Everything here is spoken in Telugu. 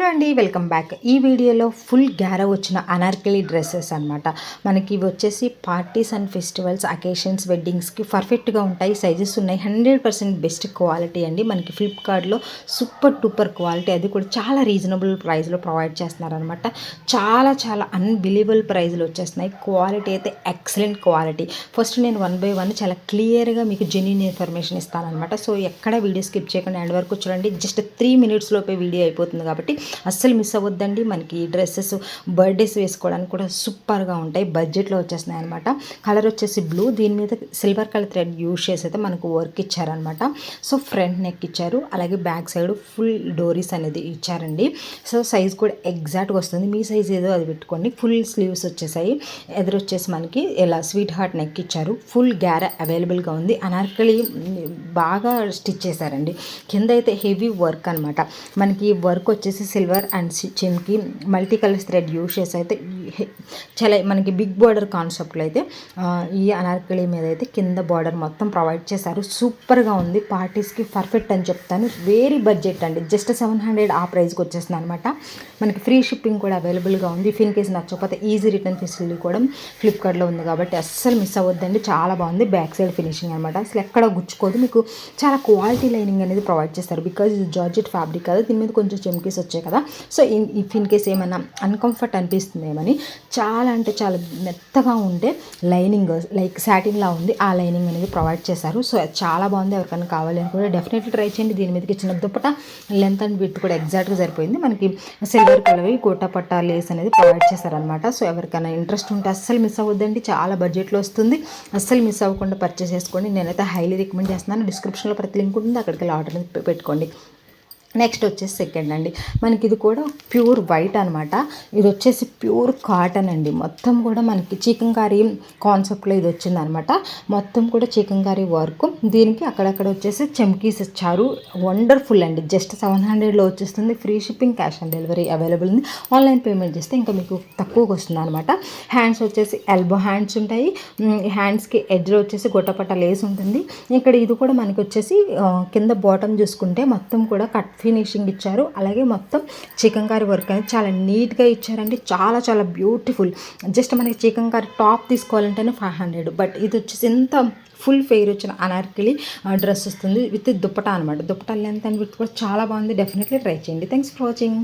అండి, వెల్కమ్ బ్యాక్. ఈ వీడియోలో ఫుల్ గ్యారా వచ్చిన అనార్కలి డ్రెస్సెస్ అనమాట. మనకి ఇవి వచ్చేసి పార్టీస్ అండ్ ఫెస్టివల్స్, అకేషన్స్, వెడ్డింగ్స్కి పర్ఫెక్ట్గా ఉంటాయి. సైజెస్ ఉన్నాయి. 100% బెస్ట్ క్వాలిటీ అండి. మనకి ఫ్లిప్కార్ట్లో సూపర్ టూపర్ క్వాలిటీ, అది కూడా చాలా రీజనబుల్ ప్రైస్లో ప్రొవైడ్ చేస్తున్నారనమాట. చాలా అన్బిలీవబుల్ ప్రైస్లో వచ్చేస్తున్నాయి. క్వాలిటీ అయితే ఎక్సలెంట్ క్వాలిటీ. ఫస్ట్ నేను 1 by 1 చాలా క్లియర్గా మీకు జెన్యూన్ ఇన్ఫర్మేషన్ ఇస్తానమాట. సో ఎక్కడ వీడియో స్కిప్ చేయకుండా ఎండ్ వరకు చూడండి. జస్ట్ 3 minutes లోపే వీడియో అయిపోతుంది కాబట్టి అస్సలు మిస్ అవ్వద్దండి. మనకి డ్రెస్సెస్ బర్త్డేస్ వేసుకోవడానికి కూడా సూపర్గా ఉంటాయి. బడ్జెట్లో వచ్చేస్తున్నాయి అనమాట. కలర్ వచ్చేసి బ్లూ, దీని మీద సిల్వర్ కలర్ థ్రెడ్ యూజ్ చేసి అయితే మనకు వర్క్ ఇచ్చారనమాట. సో ఫ్రంట్ నెక్ ఇచ్చారు, అలాగే బ్యాక్ సైడ్ ఫుల్ డోరీస్ అనేది ఇచ్చారండి. సో సైజ్ కూడా ఎగ్జాక్ట్గా వస్తుంది. మీ సైజ్ ఏదో అది పెట్టుకోండి. ఫుల్ స్లీవ్స్ వచ్చేసాయి. ఎదురొచ్చేసి మనకి ఇలా స్వీట్ హార్ట్ నెక్ ఇచ్చారు. ఫుల్ గ్యారా అవైలబుల్గా ఉంది. అనార్కలి బాగా స్టిచ్ చేశారండి. కింద అయితే హెవీ వర్క్ అనమాట. మనకి వర్క్ వచ్చేసి సిల్వర్ అండ్ చెమ్కి మల్టీ కలర్స్ థ్రెడ్ యూజ్ చేసి అయితే చాలా మనకి బిగ్ బార్డర్ కాన్సెప్ట్లో అయితే ఈ అనార్కలి మీద అయితే కింద బార్డర్ మొత్తం ప్రొవైడ్ చేశారు. సూపర్గా ఉంది. పార్టీస్కి పర్ఫెక్ట్ అని చెప్తాను. వెరీ బడ్జెట్ అండి. జస్ట్ 700 ఆ ప్రైస్కి వచ్చేస్తుంది అనమాట. మనకి ఫ్రీ షిప్పింగ్ కూడా అవైలబుల్గా ఉంది. ఇఫ్ ఇన్ కేసు నచ్చకపోతే ఈజీ రిటర్న్ ఫెసిలిటీ కూడా ఫ్లిప్కార్ట్లో ఉంది కాబట్టి అస్సలు మిస్ అవ్వద్దండి. చాలా బాగుంది. బ్యాక్ సైడ్ ఫినిషింగ్ అనమాట. అసలు ఎక్కడ గుచ్చుకోదు. మీకు చాలా క్వాలిటీ లైనింగ్ అనేది ప్రొవైడ్ చేస్తారు. బికాజ్ ఇది జార్జెట్ ఫ్యాబ్రిక్ కదా, దీని మీద కొంచెం చెమ్కీస్ వచ్చాయి కదా. సో ఇఫ్ ఇన్ కేస్ ఏమైనా అన్కంఫర్ట్ అనిపిస్తుందేమని చాలా అంటే చాలా మెత్తగా ఉంటే లైనింగ్ లైక్ సాటిన్లా ఉంది, ఆ లైనింగ్ అనేది ప్రొవైడ్ చేశారు. సో చాలా బాగుంది. ఎవరికైనా కావాలి అని కూడా డెఫినెట్లీ ట్రై చేయండి. దీని మీదకి చిన్న దుప్పట లెంత్ అండ్ విడ్త్ కూడా ఎగ్జాక్ట్గా సరిపోయింది. మనకి సిల్వర్ కలర్ కోటపట్ట లేస్ అనేది ప్రొవైడ్ చేశారనమాట. సో ఎవరికైనా ఇంట్రెస్ట్ ఉంటే అస్సలు మిస్ అవ్వద్దండి. చాలా బడ్జెట్లో వస్తుంది. అస్సలు మిస్ అవ్వకుండా పర్చేస్ చేసుకోండి. నేనైతే హైలీ రికమెండ్ చేస్తున్నాను. డిస్క్రిప్షన్లో ప్రతి లింక్ ఉంటుంది, అక్కడికి వెళ్ళి ఆర్డర్ అనేది పెట్టుకోండి. నెక్స్ట్ వచ్చేసి సెకండ్ అండి. మనకి ఇది కూడా ప్యూర్ వైట్ అనమాట. ఇది వచ్చేసి ప్యూర్ కాటన్ అండి. మొత్తం కూడా మనకి చికంకారీ కాన్సెప్ట్లో ఇది వచ్చిందనమాట. మొత్తం కూడా చికంకారీ వర్క్. దీనికి అక్కడక్కడ వచ్చేసి చెమ్కీస్ ఇచ్చారు. వండర్ఫుల్ అండి. జస్ట్ 700లో వచ్చేస్తుంది. Free shipping, cash on delivery available ఉంది. ఆన్లైన్ పేమెంట్ చేస్తే ఇంకా మీకు తక్కువకి వస్తుంది అనమాట. హ్యాండ్స్ వచ్చేసి ఎల్బో హ్యాండ్స్ ఉంటాయి. హ్యాండ్స్కి ఎడ్జ్లో వచ్చేసి గొట్టపట్ట లేస్ ఉంటుంది. ఇక్కడ ఇది కూడా మనకి వచ్చేసి కింద బాటమ్ చూసుకుంటే మొత్తం కూడా కట్ ఫినిషింగ్ ఇచ్చారు. అలాగే మొత్తం చికంకారీ వర్క్ అనేది చాలా నీట్గా ఇచ్చారండి. చాలా బ్యూటిఫుల్. జస్ట్ మనకి చికంకారీ టాప్ తీసుకోవాలంటేనే 500, బట్ ఇది వచ్చేసి ఎంత ఫుల్ ఫెయిర్ వచ్చిన అనార్కలి డ్రెస్ వస్తుంది విత్ దుప్పటా అనమాట. దుప్పటా లెంత్ అండ్ విత్ కూడా చాలా బాగుంది. డెఫినెట్లీ ట్రై చేయండి. Thanks for watching.